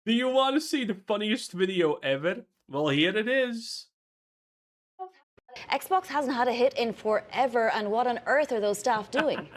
Do you want to see the funniest video ever? Well, here it is. Xbox hasn't had a hit in forever, and what on earth are those staff doing?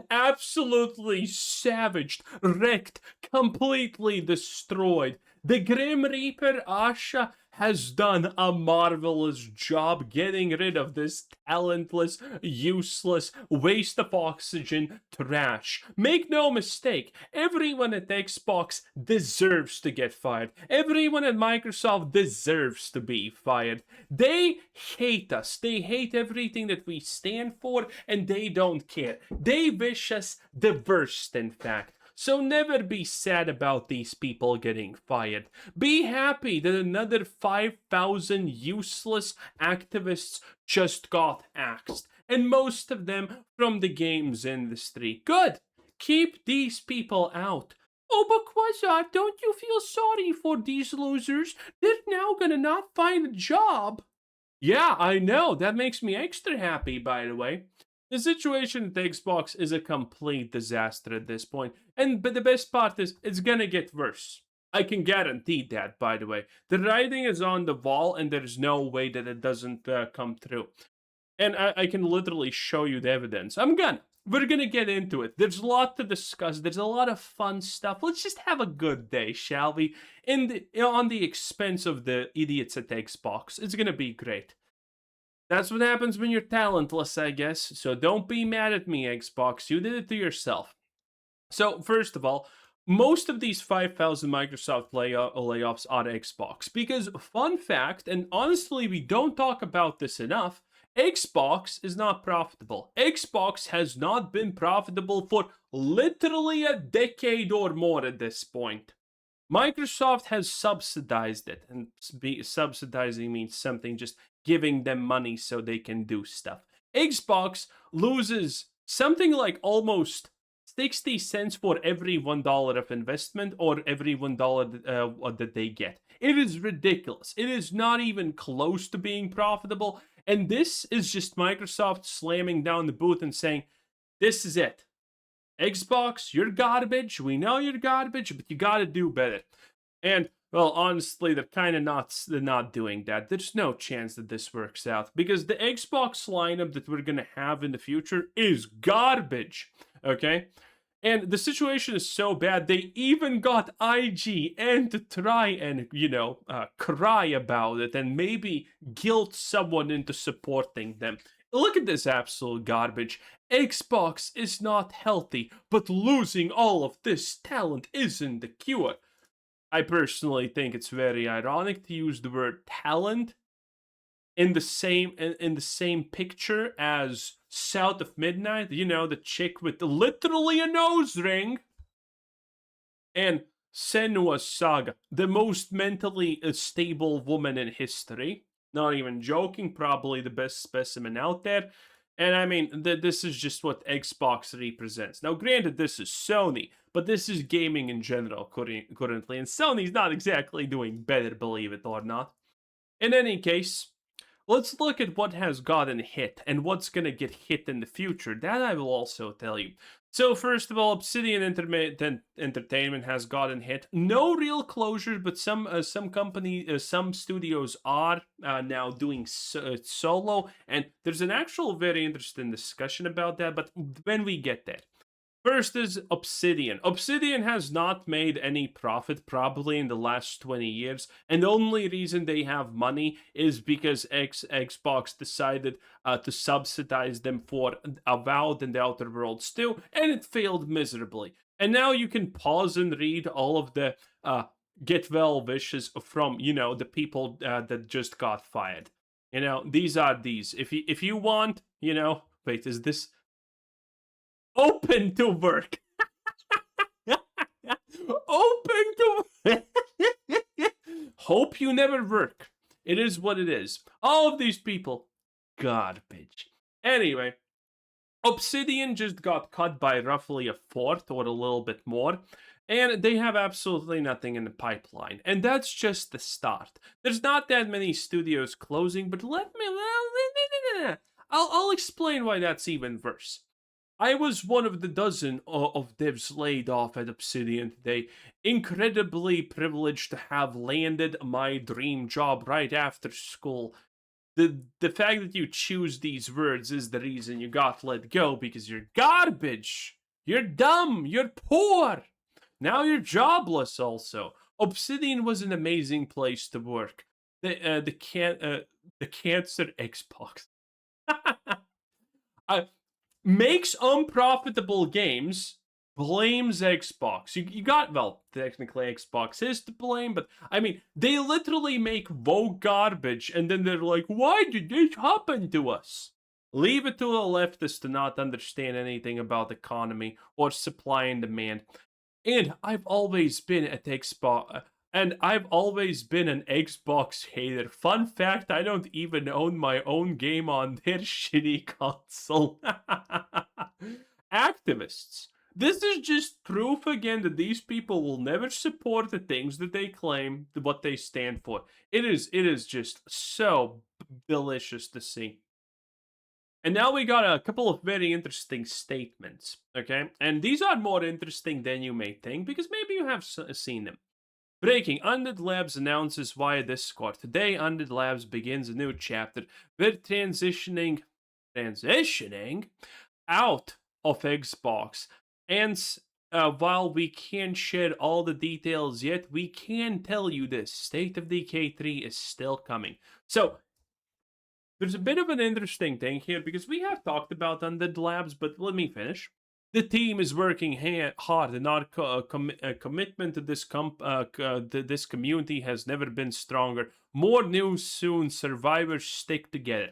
Absolutely savaged, wrecked, completely destroyed. The Grim Reaper Asha has done a marvelous job getting rid of this talentless, useless, waste of oxygen trash. Make no mistake, everyone at Xbox deserves to get fired. Everyone at Microsoft deserves to be fired. They hate us. They hate everything that we stand for, and they don't care. They wish us the worst, in fact. So never be sad about these people getting fired. Be happy that another 5,000 useless activists just got axed, and most of them from the games industry. Good! Keep these people out. Oh, but Quasar, don't you feel sorry for these losers? They're now gonna not find a job. Yeah, I know. That makes me extra happy, by the way. The situation at Xbox is a complete disaster at this point, but the best part is it's gonna get worse. I can guarantee that, by the way. The writing is on the wall, and there's no way that it doesn't come through. And I can literally show you the evidence. We're gonna get into it. There's a lot to discuss. There's a lot of fun stuff. Let's just have a good day, shall we? On the expense of the idiots at Xbox. It's gonna be great. That's what happens when you're talentless, I guess. So don't be mad at me, Xbox. You did it to yourself. So, first of all, most of these 5,000 Microsoft layoffs are Xbox. Because, fun fact, and honestly, we don't talk about this enough, Xbox is not profitable. Xbox has not been profitable for literally a decade or more at this point. Microsoft has subsidized it, and subsidizing means something just giving them money so they can do stuff. Xbox loses something like almost 60 cents for every $1 of investment or every $1 that they get. It is ridiculous. It is not even close to being profitable. And this is just Microsoft slamming down the booth and saying, this is it. Xbox, you're garbage. We know you're garbage, but you gotta do better. And well, honestly, they're not doing that. There's no chance that this works out because the Xbox lineup that we're gonna have in the future is garbage. Okay. And the situation is so bad, they even got IGN to try and, cry about it and maybe guilt someone into supporting them. Look at this absolute garbage. Xbox is not healthy, but losing all of this talent isn't the cure. I personally think it's very ironic to use the word talent in the same picture as South of Midnight, the chick with literally a nose ring, and Senua's Saga, the most mentally stable woman in history. Not even joking, probably the best specimen out there. And I mean, this is just what Xbox represents. Now, granted, this is Sony, but this is gaming in general currently, and Sony's not exactly doing better, believe it or not. In any case, let's look at what has gotten hit and what's gonna get hit in the future. That I will also tell you. So first of all, Obsidian Entertainment has gotten hit. No real closures, but some studios are now doing solo, and there's an actual very interesting discussion about that. But when we get there. First is Obsidian. Obsidian has not made any profit probably in the last 20 years, and the only reason they have money is because Xbox decided to subsidize them for Avowed and the Outer Worlds 2, and it failed miserably. And now you can pause and read all of the get well wishes from, the people that just got fired. These are these. If you want, wait, is this open to work? Open to hope you never work. It is what it is. All of these people, garbage. Anyway, Obsidian just got cut by roughly a fourth or a little bit more, and they have absolutely nothing in the pipeline. And that's just the start. There's not that many studios closing, but I'll explain why that's even worse. I was one of the dozen of devs laid off at Obsidian today. Incredibly privileged to have landed my dream job right after school. The fact that you choose these words is the reason you got let go, because you're garbage. You're dumb. You're poor. Now you're jobless also. Obsidian was an amazing place to work. The cancer Xbox. Makes unprofitable games, blames Xbox. You got, well, technically Xbox is to blame, but I mean, they literally make woke garbage and then they're like, why did this happen to us? Leave it to a leftist to not understand anything about economy or supply and demand. And I've always been at Xbox. And I've always been an Xbox hater. Fun fact, I don't even own my own game on their shitty console. Activists. This is just proof again that these people will never support the things that they claim, what they stand for. It is just so delicious to see. And now we got a couple of very interesting statements, okay? And these are more interesting than you may think, because maybe you have seen them. Breaking, Undead Labs announces via Discord. Today, Undead Labs begins a new chapter. We're transitioning out of Xbox. And while we can't share all the details yet, we can tell you this. State of Decay 3 is still coming. So, there's a bit of an interesting thing here, because we have talked about Undead Labs, but let me finish. The team is working hard, and our commitment to this community has never been stronger. More news soon. Survivors stick together.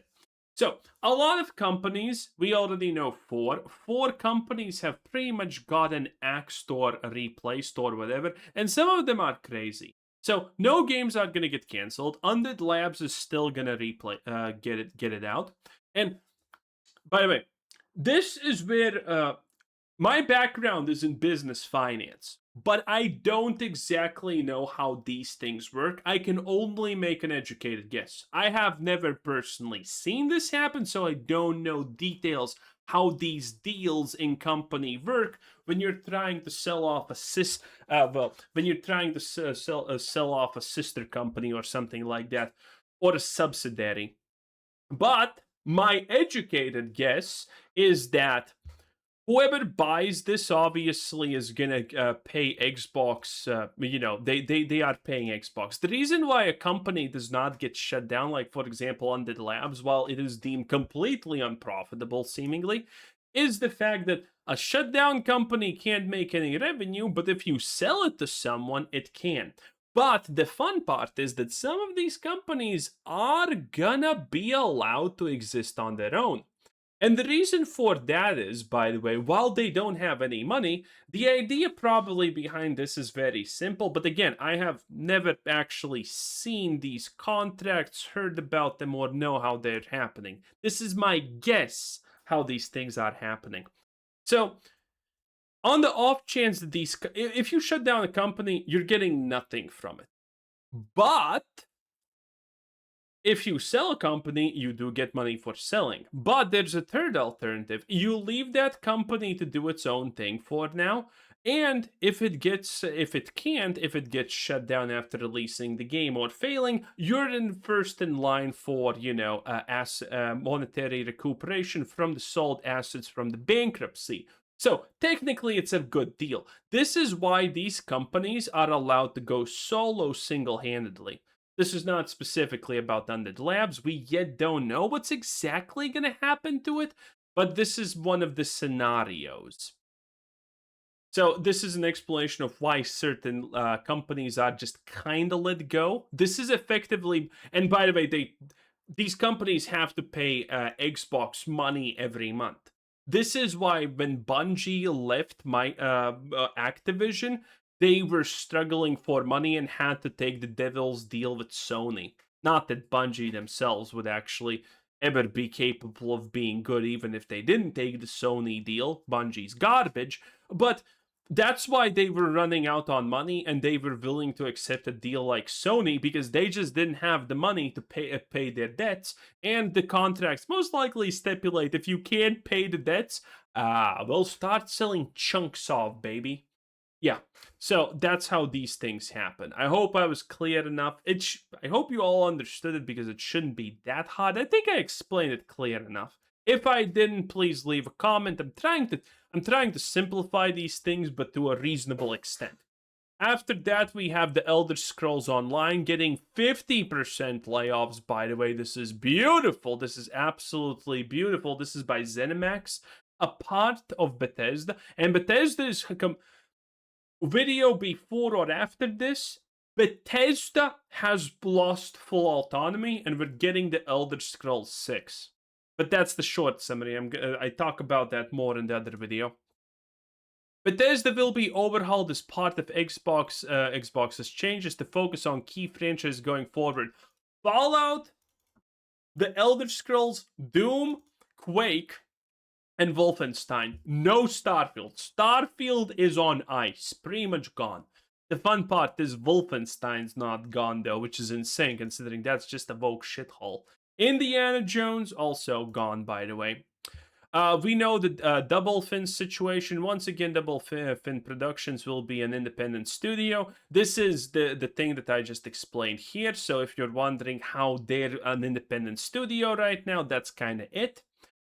So, a lot of companies, we already know four companies have pretty much got an Axe Store replaced or whatever, and some of them are crazy. So, no games are gonna get cancelled. Undead Labs is still gonna get it out. And by the way, this is where my background is in business finance, but I don't exactly know how these things work. I can only make an educated guess. I have never personally seen this happen, so I don't know details how these deals in company work when you're trying to sell off when you're trying to sell off a sister company or something like that, or a subsidiary. But my educated guess is that whoever buys this obviously is gonna pay Xbox. They are paying Xbox. The reason why a company does not get shut down, like for example Undead Labs, while it is deemed completely unprofitable, seemingly, is the fact that a shutdown company can't make any revenue, but if you sell it to someone, it can. But the fun part is that some of these companies are gonna be allowed to exist on their own. And the reason for that is, by the way, while they don't have any money, the idea probably behind this is very simple. But again, I have never actually seen these contracts, heard about them, or know how they're happening. This is my guess how these things are happening. So, on the off chance that if you shut down a company, you're getting nothing from it. But if you sell a company, you do get money for selling. But there's a third alternative. You leave that company to do its own thing for now. And if it gets shut down after releasing the game or failing, you're first in line for, monetary recuperation from the sold assets from the bankruptcy. So technically it's a good deal. This is why these companies are allowed to go solo single-handedly. This is not specifically about Undead Labs. We yet don't know what's exactly going to happen to it, but this is one of the scenarios. So this is an explanation of why certain companies are just kind of let go. This is effectively, and by the way, these companies have to pay Xbox money every month. This is why when Bungie left Activision, they were struggling for money and had to take the devil's deal with Sony. Not that Bungie themselves would actually ever be capable of being good, even if they didn't take the Sony deal. Bungie's garbage. But that's why they were running out on money, and they were willing to accept a deal like Sony, because they just didn't have the money to pay their debts. And the contracts most likely stipulate if you can't pay the debts, We'll start selling chunks of, baby. Yeah, so that's how these things happen. I hope I was clear enough. I hope you all understood it because it shouldn't be that hard. I think I explained it clear enough. If I didn't, please leave a comment. I'm trying to simplify these things, but to a reasonable extent. After that, we have the Elder Scrolls Online getting 50% layoffs. By the way, this is beautiful. This is absolutely beautiful. This is by ZeniMax, a part of Bethesda. And Bethesda is video before or after this. Bethesda has lost full autonomy, and we're getting the Elder Scrolls 6. But that's the short summary. I talk about that more in the other video. Bethesda will be overhauled as part of Xbox's changes to focus on key franchises going forward. Fallout, The Elder Scrolls, Doom, Quake, and Wolfenstein. No Starfield. Starfield is on ice, pretty much gone. The fun part is Wolfenstein's not gone though, which is insane considering that's just a woke shithole. Indiana Jones also gone, by the way. We know the Double Fin situation. Once again, Double Fin Productions will be an independent studio. This is the thing that I just explained here. So if you're wondering how they're an independent studio right now, that's kind of it.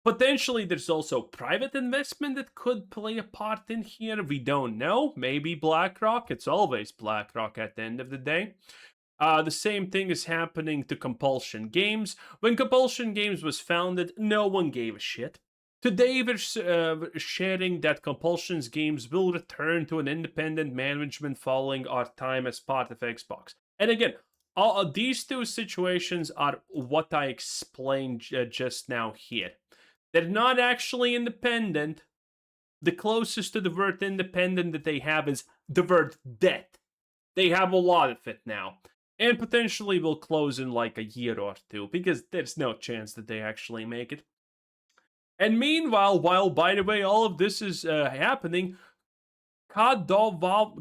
Potentially, there's also private investment that could play a part in here. We don't know. Maybe BlackRock. It's always BlackRock at the end of the day. The same thing is happening to Compulsion Games. When Compulsion Games was founded, no one gave a shit. Today, we're sharing that Compulsion's Games will return to an independent management following our time as part of Xbox. And again, all these two situations are what I explained just now here. They're not actually independent. The closest to the word independent that they have is the word dead. They have a lot of it now. And potentially will close in like a year or two, because there's no chance that they actually make it. And meanwhile, while, by the way, all of this is happening, Kadokawa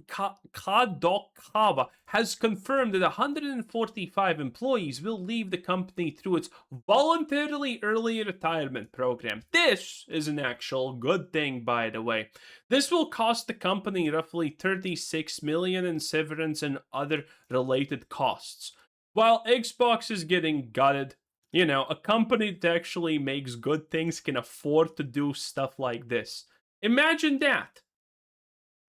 has confirmed that 145 employees will leave the company through its voluntarily early retirement program. This is an actual good thing, by the way. This will cost the company roughly 36 million in severance and other related costs. While Xbox is getting gutted, you know, a company that actually makes good things can afford to do stuff like this. Imagine that.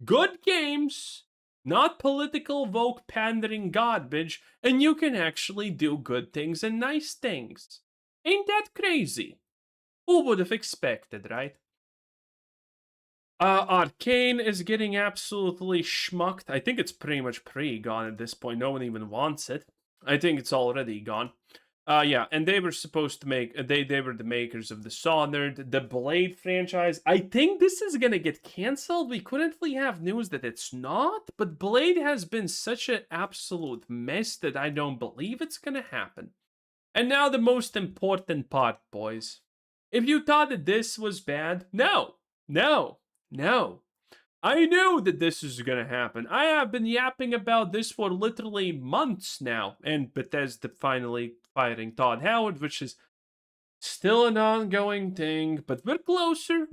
Good games, not political woke pandering garbage, and you can actually do good things and nice things. Ain't that crazy? Who would have expected, right? Arcane is getting absolutely schmucked. I think it's pretty much gone at this point. No one even wants it. I think it's already gone. Yeah, and they were supposed to make they were the makers of the Dishonored, the Blade franchise. I think this is gonna get cancelled. We currently have news that it's not, but Blade has been such an absolute mess that I don't believe it's gonna happen. And now the most important part, boys. If you thought that this was bad, no. I knew that this is gonna happen. I have been yapping about this for literally months now, and Bethesda finally firing Todd Howard, which is still an ongoing thing, but we're closer.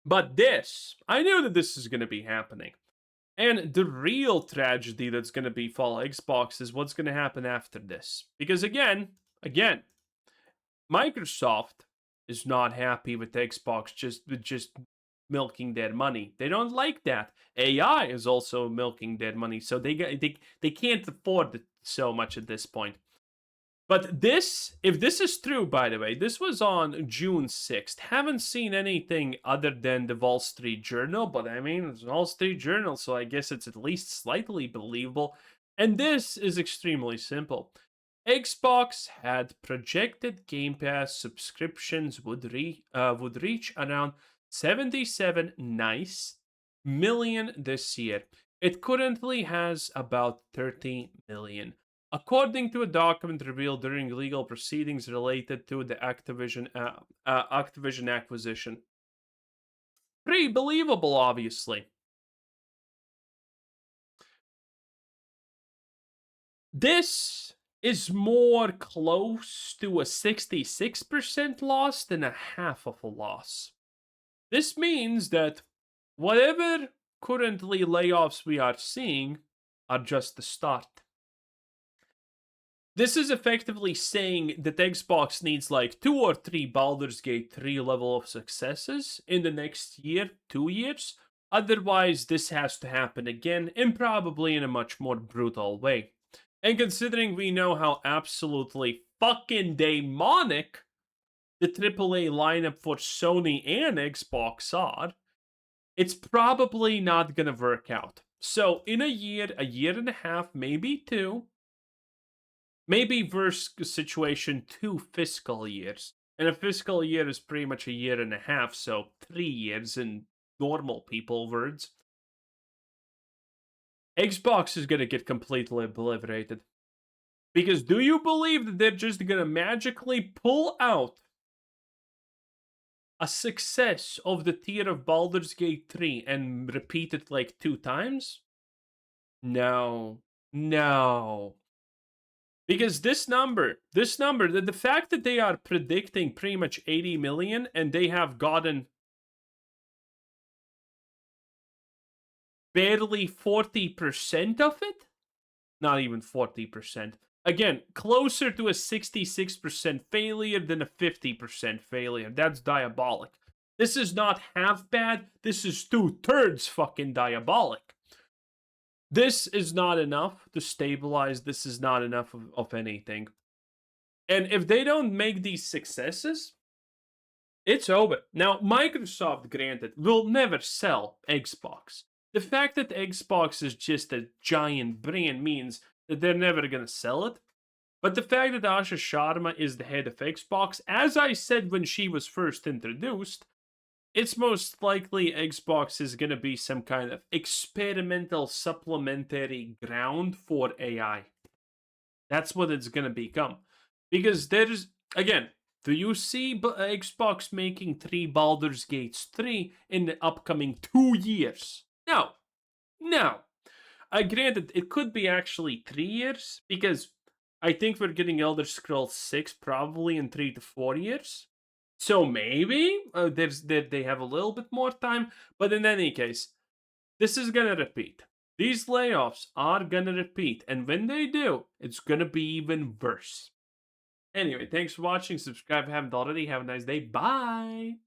But this, I knew that this is gonna be happening. And the real tragedy that's gonna befall Xbox is what's gonna happen after this. Because again, Microsoft is not happy with Xbox just milking their money. They don't like that. AI is also milking their money, so they can't afford it so much at this point. But this, if this is true, by the way, this was on June 6th. Haven't seen anything other than the Wall Street Journal, but I mean, it's Wall Street Journal, so I guess it's at least slightly believable. And this is extremely simple. Xbox had projected Game Pass subscriptions would reach around 77 million this year. It currently has about 30 million. According to a document revealed during legal proceedings related to the Activision acquisition. Pretty believable, obviously. This is more close to a 66% loss than a half of a loss. This means that whatever currently layoffs we are seeing are just the start. This is effectively saying that Xbox needs like 2 or 3 Baldur's Gate 3 level of successes in the next year, 2 years. Otherwise, this has to happen again, and probably in a much more brutal way. And considering we know how absolutely fucking demonic the AAA lineup for Sony and Xbox are, it's probably not gonna work out. So in a year and a half, maybe 2, maybe worst situation 2 fiscal years. And a fiscal year is pretty much a year and a half, so 3 years in normal people words. Xbox is gonna get completely obliterated. Because do you believe that they're just gonna magically pull out a success of the tier of Baldur's Gate 3 and repeat it like 2 times? No. No. Because this number, the fact that they are predicting pretty much 80 million and they have gotten barely 40% of it? Not even 40%. Again, closer to a 66% failure than a 50% failure. That's diabolic. This is not half bad. This is 2/3 fucking diabolic. This is not enough to stabilize. This is not enough of anything. And if they don't make these successes, it's over. Now, Microsoft, granted, will never sell Xbox. The fact that Xbox is just a giant brand means that they're never going to sell it. But the fact that Asha Sharma is the head of Xbox, as I said when she was first introduced, it's most likely Xbox is going to be some kind of experimental supplementary ground for AI. That's what it's going to become. Because there's, again, do you see Xbox making 3 Baldur's Gates 3 in the upcoming 2 years? No. No. Granted, it could be actually 3 years, because I think we're getting Elder Scrolls 6 probably in 3 to 4 years. So maybe they have a little bit more time, but in any case, this is gonna repeat. These layoffs are gonna repeat, and when they do, it's gonna be even worse. Anyway, thanks for watching. Subscribe if you haven't already. Have a nice day. Bye.